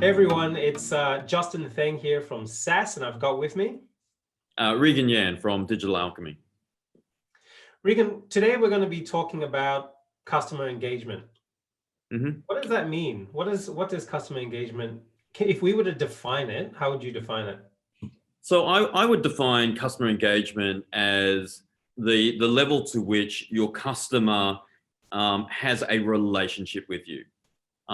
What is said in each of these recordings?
Hey everyone, it's Justin Theng here from SAS, and I've got with me Regan Yan from Digital Alchemy. Regan. Today we're going to be talking about customer engagement. What does that mean? What does customer engagement? If we were to define it, how would you define it? So I would define customer engagement as the level to which your customer has a relationship with you.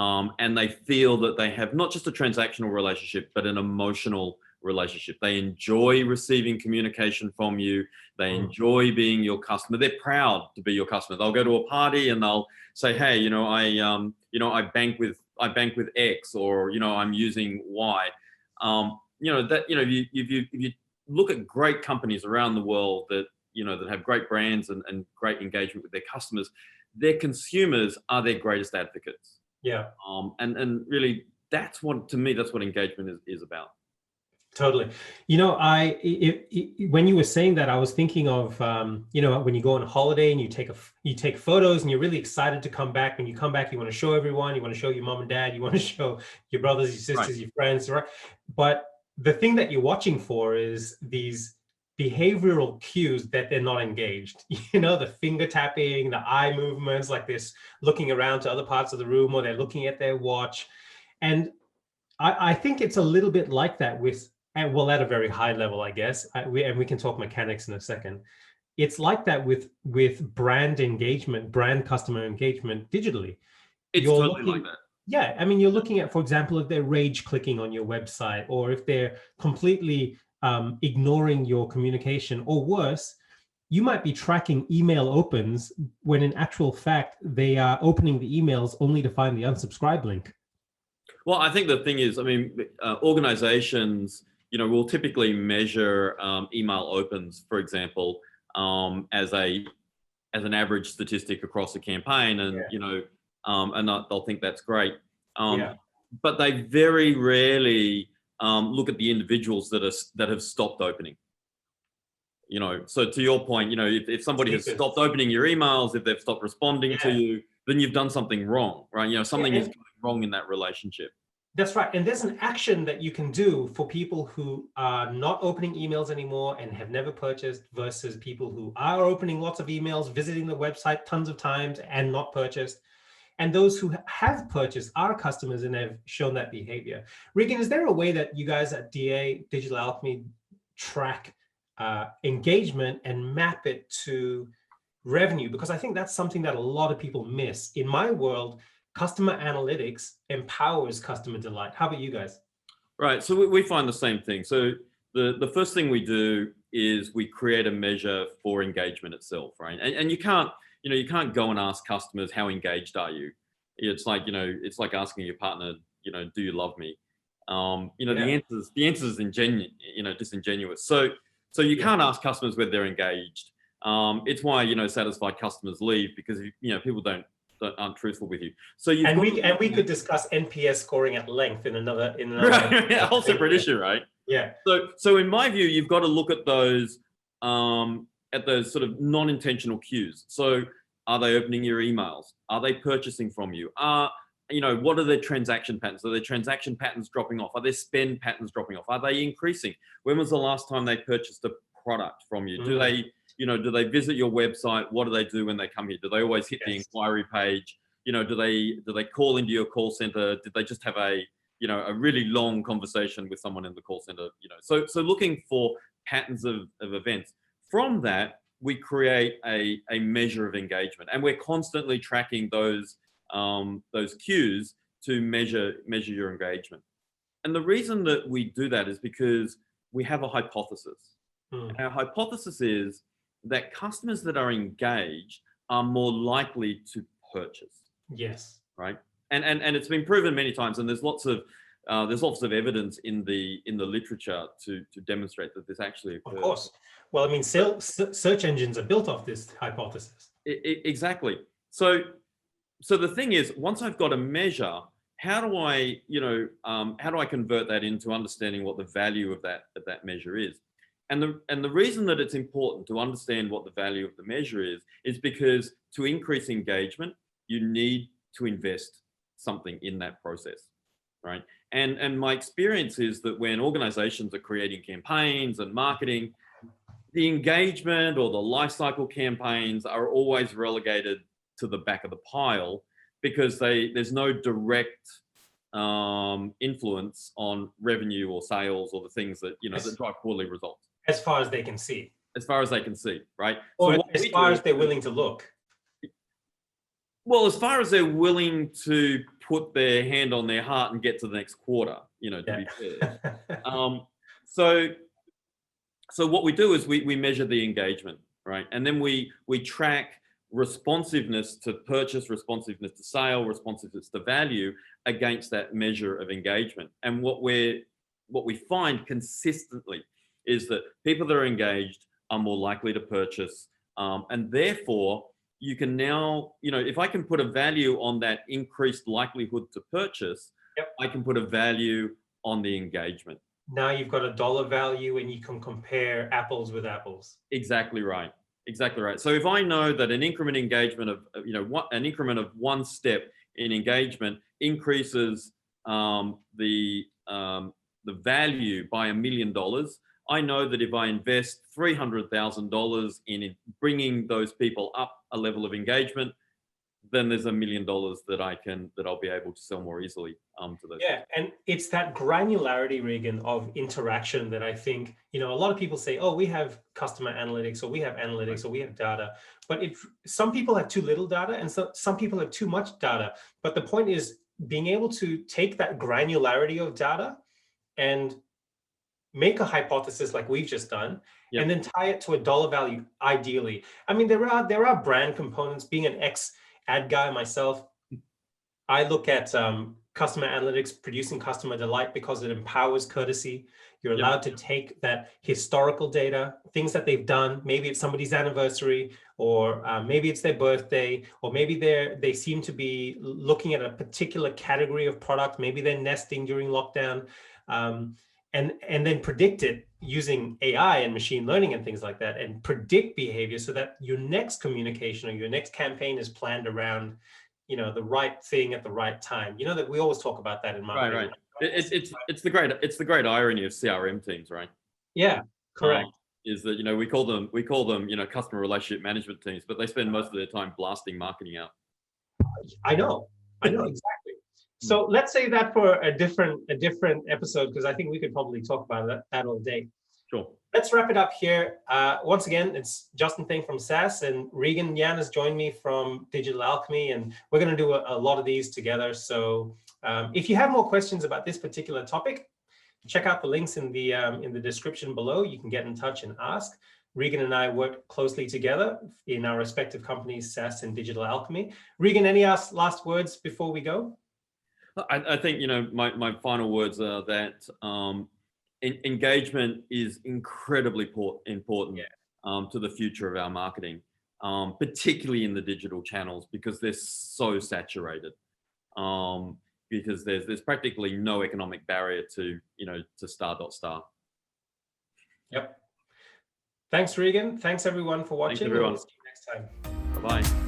And they feel that they have not just a transactional relationship, but an emotional relationship. They enjoy receiving communication from you. They enjoy being your customer. They're proud to be your customer. They'll go to a party and they'll say, "Hey, I bank with X, or I'm using Y." If you look at great companies around the world that have great brands and great engagement with their customers, their consumers are their greatest advocates. Yeah. And really, that's what engagement is about. Totally. When you were saying that, I was thinking of when you go on a holiday and you take photos and you're really excited to come back. When you come back, you want to show everyone. You want to show your mom and dad. You want to show your brothers, your sisters, Right. your friends, right? But the thing that you're watching for is these behavioral cues that they're not engaged. The finger tapping, the eye movements, like this, looking around to other parts of the room, or they're looking at their watch. And I think it's a little bit like that at a very high level, I guess. We can talk mechanics in a second. It's like that with brand engagement, brand customer engagement digitally. It's totally like that. Yeah, I mean, you're looking at, for example, if they're rage clicking on your website, or if they're completely ignoring your communication, or worse, you might be tracking email opens when in actual fact they are opening the emails only to find the unsubscribe link. Well, I think the thing is, organizations, will typically measure email opens, for example, as an average statistic across a campaign, and they'll think that's great. But they very rarely look at the individuals that have stopped opening. So to your point, if somebody has stopped opening your emails, if they've stopped responding to you, then you've done something wrong, right? Something is going wrong in that relationship. That's right. And there's an action that you can do for people who are not opening emails anymore and have never purchased, versus people who are opening lots of emails, visiting the website tons of times and not purchased. And those who have purchased are customers and have shown that behavior. Regan, is there a way that you guys at DA, Digital Alchemy, track engagement and map it to revenue? Because I think that's something that a lot of people miss. In my world, customer analytics empowers customer delight. How about you guys? Right. So we find the same thing. So the first thing we do is we create a measure for engagement itself, right? And you can't go and ask customers, how engaged are you? It's like asking your partner, do you love me? The answer is disingenuous. So you can't ask customers whether they're engaged. It's why satisfied customers leave, because people aren't truthful with you. So we could discuss NPS scoring at length in another a whole separate issue, right? Yeah. So in my view, you've got to look at those sort of non-intentional cues. So are they opening your emails? Are they purchasing from you? What are their transaction patterns? Are their transaction patterns dropping off? Are their spend patterns dropping off? Are they increasing? When was the last time they purchased a product from you? Do they visit your website? What do they do when they come here? Do they always hit the inquiry page? Do they call into your call center? Did they just have a really long conversation with someone in the call center? So looking for patterns of events. From that, we create a measure of engagement, and we're constantly tracking those cues to measure your engagement. And the reason that we do that is because we have a hypothesis. Our hypothesis is that customers that are engaged are more likely to purchase. Yes. Right. And it's been proven many times, and there's lots of evidence in the literature to demonstrate that this actually occurs. Of course. Well, I mean, search engines are built off this hypothesis. Exactly. So the thing is, once I've got a measure, how do I convert that into understanding what the value of that measure is? And the reason that it's important to understand what the value of the measure is because to increase engagement, you need to invest something in that process, right? And my experience is that when organizations are creating campaigns and marketing, the engagement or the lifecycle campaigns are always relegated to the back of the pile because there's no direct influence on revenue or sales or the things that, that drive quarterly results. As far as they can see. As far as they can see, right? Or so as far as they're willing to look. Well, as far as they're willing to put their hand on their heart and get to the next quarter, to be fair. So what we do is we measure the engagement, right? And then we track responsiveness to purchase, responsiveness to sale, responsiveness to value against that measure of engagement. And what we find consistently is that people that are engaged are more likely to purchase. And therefore, you can now, if I can put a value on that increased likelihood to purchase, yep. I can put a value on the engagement. Now you've got a dollar value and you can compare apples with apples. Exactly right. Exactly right. So if I know that an increment engagement of, an increment of one step in engagement increases the value by $1 million, I know that if I invest $300,000 in bringing those people up a level of engagement, then there's $1 million that I'll be able to sell more easily to those. Yeah, and it's that granularity, Regan, of interaction that I think, a lot of people say, oh, we have customer analytics, or we have analytics, or we have data. But if some people have too little data, and some people have too much data. But the point is being able to take that granularity of data and make a hypothesis like we've just done, yep. and then tie it to a dollar value, ideally. I mean, there are brand components. Being an ex-ad guy myself, I look at customer analytics, producing customer delight, because it empowers courtesy. You're allowed to take that historical data, things that they've done. Maybe it's somebody's anniversary, or maybe it's their birthday, or maybe they seem to be looking at a particular category of product. Maybe they're nesting during lockdown. And then predict it using AI and machine learning and things like that, and predict behavior so that your next communication or your next campaign is planned around, the right thing at the right time. That we always talk about that in marketing. Right. It's the great irony of CRM teams, right? Yeah, correct. Is that we call them customer relationship management teams, but they spend most of their time blasting marketing out. I know exactly. So let's say that for a different episode, because I think we could probably talk about that all day. Sure. Let's wrap it up here. Once again, it's Justin Theng from SaaS, and Regan Yan has joined me from Digital Alchemy, and we're going to do a lot of these together. So if you have more questions about this particular topic, check out the links in the description below. You can get in touch and ask. Regan and I work closely together in our respective companies, SaaS and Digital Alchemy. Regan, any last words before we go? I think, my final words are that engagement is incredibly important to the future of our marketing, particularly in the digital channels, because they're so saturated. Because there's practically no economic barrier to star. Yep. Thanks, Regan. Thanks, everyone, for watching. Thanks, everyone. We'll see you next time. Bye-bye.